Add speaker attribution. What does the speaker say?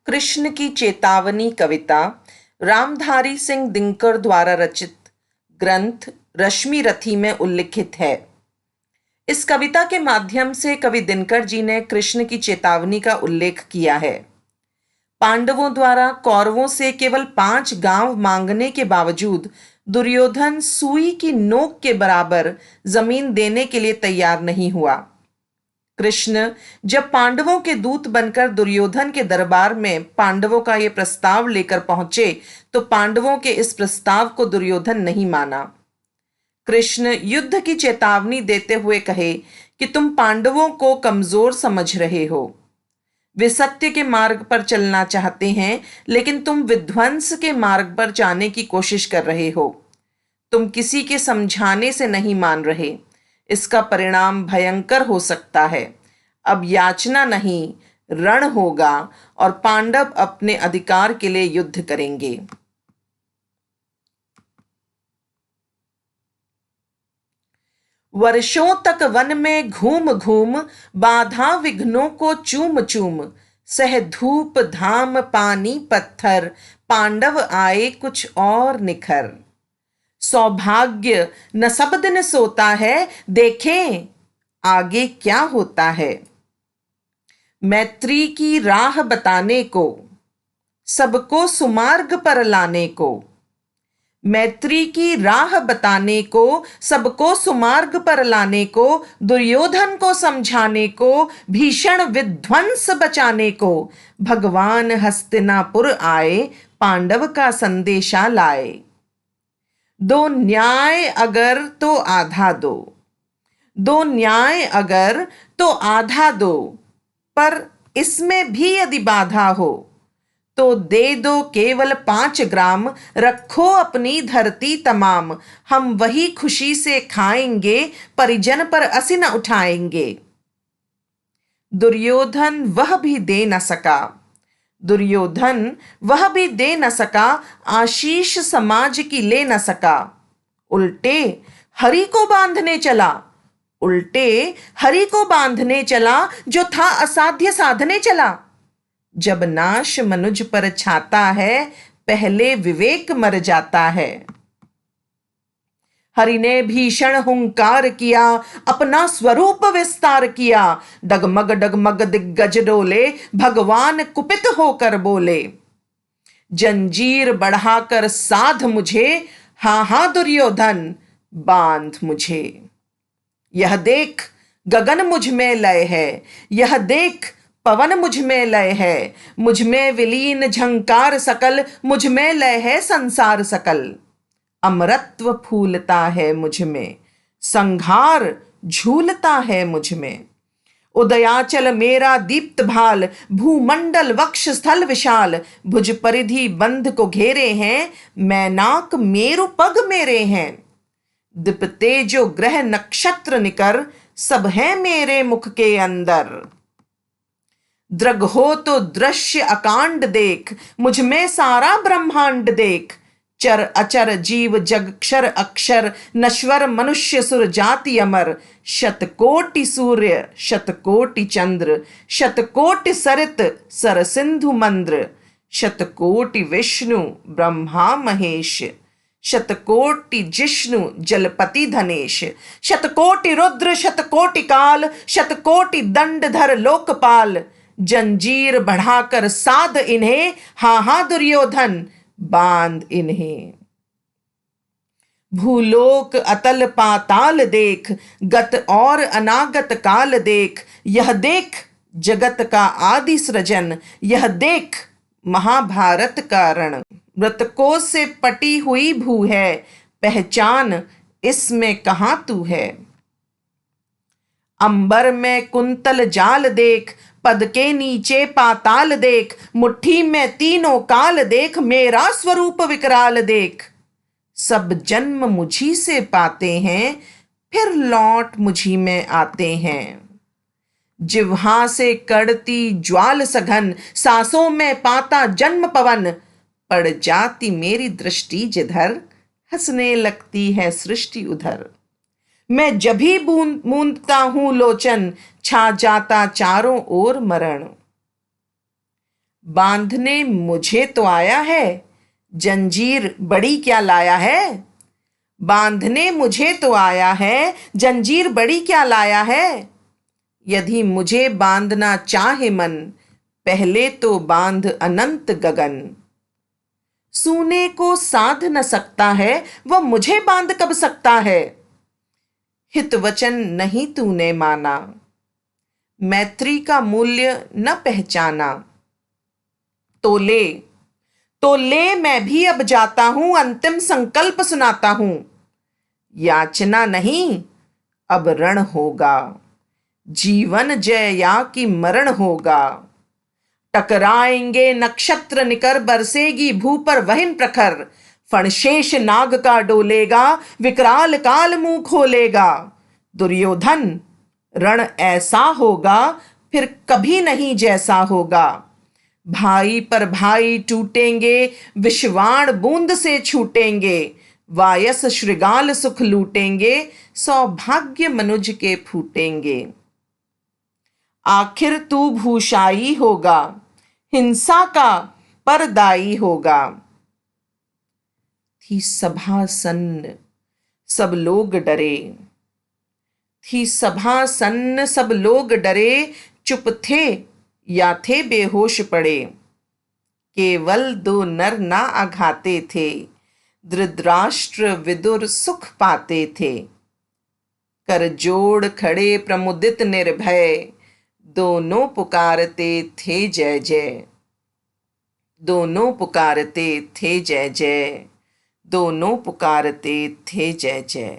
Speaker 1: कृष्ण की चेतावनी कविता रामधारी सिंह दिनकर द्वारा रचित ग्रंथ रश्मि रथी में उल्लिखित है। इस कविता के माध्यम से कवि दिनकर जी ने कृष्ण की चेतावनी का उल्लेख किया है। पांडवों द्वारा कौरवों से केवल 5 गांव मांगने के बावजूद दुर्योधन सुई की नोक के बराबर जमीन देने के लिए तैयार नहीं हुआ। कृष्ण जब पांडवों के दूत बनकर दुर्योधन के दरबार में पांडवों का यह प्रस्ताव लेकर पहुंचे तो पांडवों के इस प्रस्ताव को दुर्योधन नहीं माना। कृष्ण युद्ध की चेतावनी देते हुए कहे कि तुम पांडवों को कमजोर समझ रहे हो। वे सत्य के मार्ग पर चलना चाहते हैं, लेकिन तुम विध्वंस के मार्ग पर जाने की कोशिश कर रहे हो। तुम किसी के समझाने से नहीं मान रहे। इसका परिणाम भयंकर हो सकता है। अब याचना नहीं, रण होगा और पांडव अपने अधिकार के लिए युद्ध करेंगे। वर्षों तक वन में घूम घूम बाधा विघ्नों को चूम चूम, सह धूप धाम पानी पत्थर, पांडव आए कुछ और निखर। सौभाग्य न सब दिन सोता है, देखें आगे क्या होता है। मैत्री की राह बताने को, सबको सुमार्ग पर लाने को। मैत्री की राह बताने को, सबको सुमार्ग पर लाने को, दुर्योधन को समझाने को, भीषण विध्वंस बचाने को, भगवान हस्तिनापुर आए, पांडव का संदेशा लाए। दो न्याय अगर तो आधा दो, दो न्याय अगर तो आधा दो, पर इसमें भी यदि बाधा हो तो दे दो केवल 5 ग्राम, रखो अपनी धरती तमाम। हम वही खुशी से खाएंगे, परिजन पर असी न उठाएंगे। दुर्योधन वह भी दे न सका, दुर्योधन वह भी दे न सका, आशीष समाज की ले न सका। उल्टे हरि को बांधने चला, उल्टे हरि को बांधने चला, जो था असाध्य साधने चला। जब नाश मनुज पर छाता है, पहले विवेक मर जाता है। हरि ने भीषण हुंकार किया, अपना स्वरूप विस्तार किया। डगमग डगमग दिग्गज डोले, भगवान कुपित होकर बोले। जंजीर बढ़ाकर साध मुझे, हां हां दुर्योधन बांध मुझे। यह देख गगन मुझ में लय है, यह देख पवन मुझ में लय है। मुझ में विलीन झंकार सकल, मुझ में लय है संसार सकल। अमरत्व फूलता है मुझ में, संघार झूलता है मुझ में। उदयाचल मेरा दीप्त भाल, भूमंडल वक्ष स्थल विशाल। भुज परिधि बंध को घेरे हैं, मैनाक मेरु पग मेरे हैं। दिपते जो ग्रह नक्षत्र निकर, सब है मेरे मुख के अंदर। दृग हो तो दृश्य अकांड देख, मुझ में सारा ब्रह्मांड देख। चर अचर जीव जग क्षर अक्षर, नश्वर मनुष्य सुर जाति अमर। शतकोटि सूर्य शतकोटि चंद्र, शतकोटि सरित सर सिंधु मंद्र। शतकोटि विष्णु ब्रह्मा महेश, शतकोटि जिष्णु जलपति धनेश। शतकोटि रुद्र शतकोटि काल, शतकोटि दंडधर लोकपाल। जंजीर बढ़ाकर साध इन्हें, हां हां दुर्योधन बांध इन्हें। भूलोक अतल पाताल देख, गत और अनागत काल देख। यह देख जगत का आदि सृजन, यह देख महाभारत का रण। मृतकों से पटी हुई भू है, पहचान इसमें कहां तू है। अंबर में कुंतल जाल देख, पद के नीचे पाताल देख। मुट्ठी में तीनों काल देख, मेरा स्वरूप विकराल देख। सब जन्म मुझी से पाते हैं, फिर लौट मुझी में आते हैं। जिह्वा से कड़ती ज्वाल सघन, सांसों में पाता जन्म पवन। पड़ जाती मेरी दृष्टि जिधर, हंसने लगती है सृष्टि उधर। मैं जभी मूंदता हूं लोचन, छा जाता चारों ओर मरण। बांधने मुझे तो आया है, जंजीर बड़ी क्या लाया है। बांधने मुझे तो आया है, जंजीर बड़ी क्या लाया है। यदि मुझे बांधना चाहे मन, पहले तो बांध अनंत गगन। सूने को साध न सकता है, वह मुझे बांध कब सकता है। हित वचन नहीं तूने माना, मैत्री का मूल्य न पहचाना। तो ले मैं भी अब जाता हूं, अंतिम संकल्प सुनाता हूं। याचना नहीं अब रण होगा, जीवन जय या कि मरण होगा। टकराएंगे नक्षत्र निकर, बरसेगी भू पर वहिन प्रखर। फणशेष नाग का डोलेगा, विकराल काल मुंह खोलेगा। दुर्योधन रण ऐसा होगा, फिर कभी नहीं जैसा होगा। भाई पर भाई टूटेंगे, विषवाण बूंद से छूटेंगे। वायस श्रृगाल सुख लूटेंगे, सौभाग्य मनुज के फूटेंगे। आखिर तू भूषाई होगा, हिंसा का परदाई होगा। थी सभा सन्न सब लोग डरे, थी सभा सन्न सब लोग डरे। चुप थे या थे बेहोश पड़े, केवल दो नर ना आघाते थे। धृतराष्ट्र विदुर सुख पाते थे। कर जोड़ खड़े प्रमुदित निर्भय, दोनों पुकारते थे जय जय। दोनों पुकारते थे जय जय। दोनों पुकारते थे जय जय।